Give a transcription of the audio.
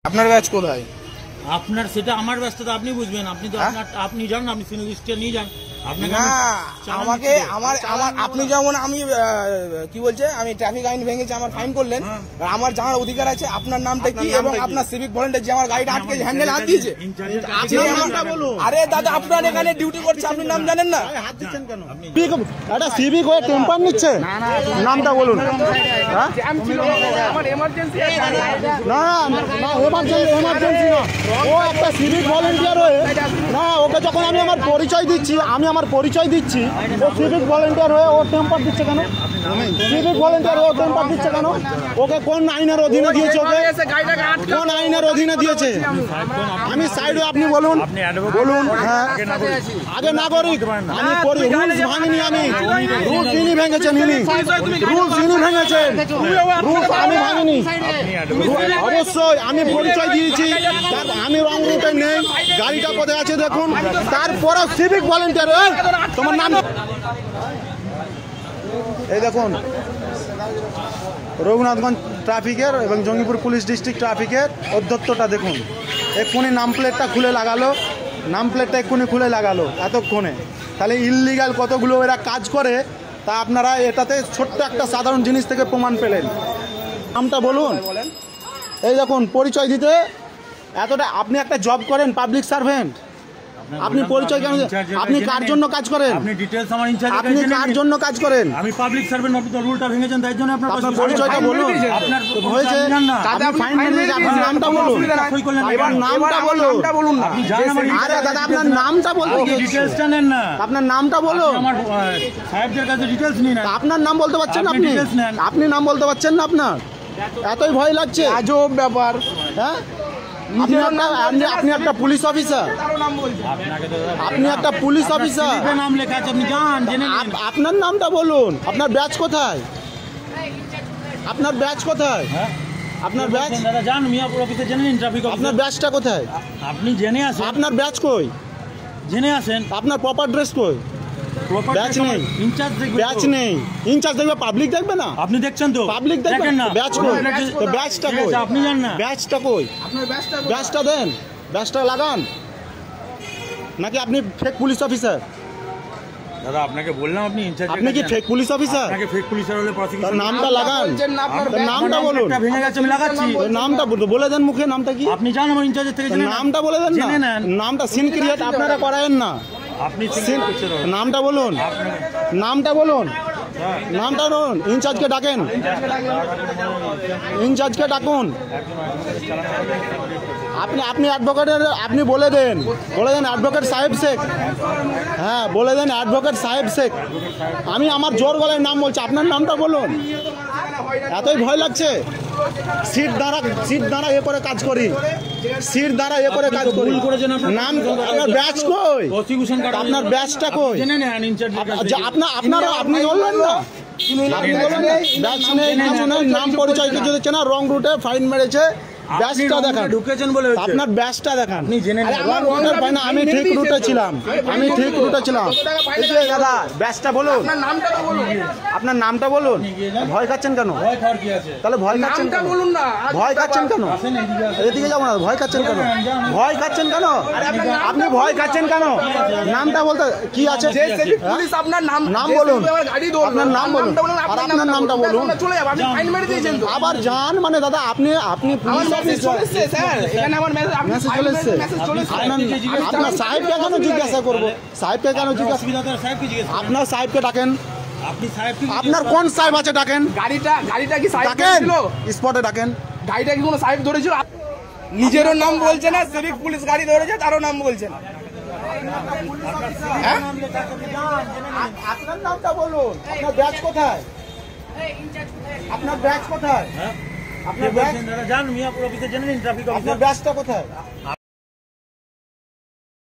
আপনার ব্যাচ কোথায়? আপনার সেটা আমার ব্যস্ততা, আপনি বুঝবেন। আপনি তো আপনি যান, আপনি সিনিয়র নিয়ে যান। না আমাকে আমার আপনি যেমন আমি কি বলছে আমি ট্রাফিক আইন ভেঙেছি, আমার ফাইন করলেন, আমার জানার অধিকার আছে আপনার নামটা কি এবং আপনার সিভিক ভলেন্টিয়ার যে আমার গাড়িটা আটকে হ্যান্ডেল হাত দিয়েছে। আরে দাদা আপনার এখানে ডিউটি করছে, আপনি নাম জানেন না? হাত দিচ্ছেন কেন? একটা সিভিক হয়ে টেম্পার নিচ্ছে, নামটা বলুন। আমার এমার্জেন্সি না না এমার্জেন্সি না, ও একটা সিভিক ভলেন্টিয়ার হয়ে না, ওকে যখন আমি আমার পরিচয় দিচ্ছি ও সিভিক ভলেন্টিয়ার হয়ে ও টেম্পার দিচ্ছে কেন? সিভিক ভলেন্টিয়ার হয়ে ও টেম্পার দিচ্ছে কেন? ওকে কোন আইনের অধীনে দিয়েছে? ওকে কোন আইনের অধীনে দিয়েছে? আমি সাইড হয়ে আপনি বলুন বলুন। হ্যাঁ আগে নাগরিক, আমি করি রুলস ভাঙিনি, আমি রুলস ইনি ভেঙেছেন, রুলস ইনি ভেঙেছেন, রুলস আমি ভাঙিনি। অবশ্যই আমি পরিচয় দিয়েছি, আমি রং রুটে নেই, গাড়িটা কোথায় আছে দেখুন। তারপরে সিভিক ভলেন্টিয়ার তোমার নাম এই দেখুন, রঘুনাথগঞ্জ ট্রাফিকের এবং জঙ্গিপুর পুলিশ ডিস্ট্রিক্ট ট্রাফিকের অধ্যক্ষটা দেখুন, এক্ষুনি নাম প্লেটটা খুলে লাগালো, নাম প্লেটটা এক্ষুনি খুলে লাগালো এতক্ষণে। তাহলে ইললিগাল কতগুলো এরা কাজ করে তা আপনারা এটাতে ছোট্ট একটা সাধারণ জিনিস থেকে প্রমাণ পেলেন। নামটা বলুন। এই দেখুন পরিচয় দিতে এতটা, আপনি একটা জব করেন, পাবলিক সার্ভেন্ট, আপনি পরিচয় কেন? আপনি কার জন্য কাজ করেন? আপনি ডিটেইলস আমার ইনচার্জ, আপনি কার জন্য কাজ করেন? আমি পাবলিক সার্ভেন্ট, আপনি তো রুলটা ভেঙেছেন, তাই জন্য আপনার পরিচয়টা বলুন। আপনার হয়েছে আপনি ফাইন মেরেছেন, আপনার নামটা বলুন, এবার নামটা বলুন। আপনি জানেন আমার, আরে দাদা আপনার নামটা বলতে কি? ডিটেইলসটা নেন না, আপনার নামটা বলুন। আমার সাহেবদের কাছে ডিটেইলস নিন না। আপনার নাম বলতে পারছেন না? আপনি নাম বলতে পারছেন না? আপনার এতই ভয় লাগছে? আজব ব্যাপার। হ্যাঁ আপনি একটা পুলিশ অফিসার, আপনি একটা পুলিশ অফিসার, নাম লেখা আছে, আপনি যান জেনে নিন। আপনার নামটা বলুন। আপনার ব্যাচ কোথায়? আপনার ব্যাচ কোথায়? আপনার ব্যাচ দাদা যান মিয়াপুর অফিসে জেনে নিন, ট্রাফিক অফিসার। আপনার ব্যাচটা কোথায়? আপনি জেনে আসেন। আপনার ব্যাচ কই? জেনে আসেন। আপনার প্রপার ড্রেস কই? ব্যাচ নেই, ইনচার্জ দেখবে, ব্যাচ নেই। ইনচার্জ দেখবে, পাবলিক দেখবে না? আপনি দেখছেন তো, পাবলিক দেখবেন না। ব্যাচ কই? তো ব্যাচটা কই? আপনি জান না ব্যাচটা কই? ব্যাচটা দেন, ব্যাচটা লাগান। নাকি আপনি ফেক পুলিশ অফিসার? দাদা আপনাকে বললাম আপনি ইনচার্জ, আপনি কি ফেক পুলিশ অফিসার? আপনাকে ফেক পুলিশের হলে প্রসিকিউশন। নামটা লাগান, নামটা বলুন। ভেঙে গেছে, আমি লাগাচ্ছি। নামটা বলে দেন মুখে, নামটা কি? আপনি জান আমার ইনচার্জের থেকে জেনে নামটা বলে দেন না। নামটা সিন ক্রিয়েট আপনারা করায়েন না। আপনি নামটা বলুন, নামটা বলুন, নামটা বলুন। ইনচার্জকে ডাকেন, ইনচার্জকে ডাকুন। আপনি অ্যাডভোকেটের, আপনি বলে দেন অ্যাডভোকেট সাহেব শেখ। হ্যাঁ বলে দেন অ্যাডভোকেট সাহেব শেখ। আমি আমার জোর গলায় নাম বলছি, আপনার নামটা বলুন। এতই ভয় লাগছে? সিট দ্বারা এ করে কাজ করি, সিট দ্বারা এ করে কাজ করি। নাম আপনার ব্যাচ কই? আপনার ব্যাচটা কই? আপনি বললেন না, ব্যাচ নেই, কিছু নেই, নাম পরিচয় কিছু দিচ্ছে না, রং রুটে ফাইন মেরেছে। ব্যাচটা দেখান, ঢুকেছেন বলে আপনার ব্যাচটা দেখান। আমি ঠিক রুটে ছিলাম, দাদা ব্যাচটা বলুন, আপনার নামটা বলুন। ভয় খাচ্ছেন কেন? তাহলে ভয় খাচ্ছেন কেন? ভয় খাচ্ছেন কেন? এদিকে যাবো না, ভয় খাচ্ছেন কেন? ভয় খাচ্ছেন কেন? আপনি ভয় খাচ্ছেন কেন? নামটা বলতে কি আছে? আপনার নাম বলুন, আপনার নাম বলুন, আর আপনার নামটা বলুন। আবার যান মানে দাদা আপনি পুলিশ আপনার সাহেবকে কেন জিজ্ঞাসা করবো? সাহেবকে কেন জিজ্ঞাসা? আপনার সাহেবকে ডাকেন। আপনার কোন সাহেব আছে ডাকেন? গাড়িটা কি ডাকেন, স্পটে ডাকেন। গাড়িটা কি কোনো সাহেব ধরেছিল? নিজেরও নাম বলছে না, সিভিক পুলিশ গাড়ি ধরেছে তারও নাম বলছে না। আপনার নামটা বলুন। আপনার ব্যাচ কোথায়? আপনার ব্যাচ কোথায়? আপনার ব্যাচ, জান মিয়াপুর অফিসে জেনে নিন, ট্রাফিক অফিসার। আপনার ব্যাচটা কোথায়?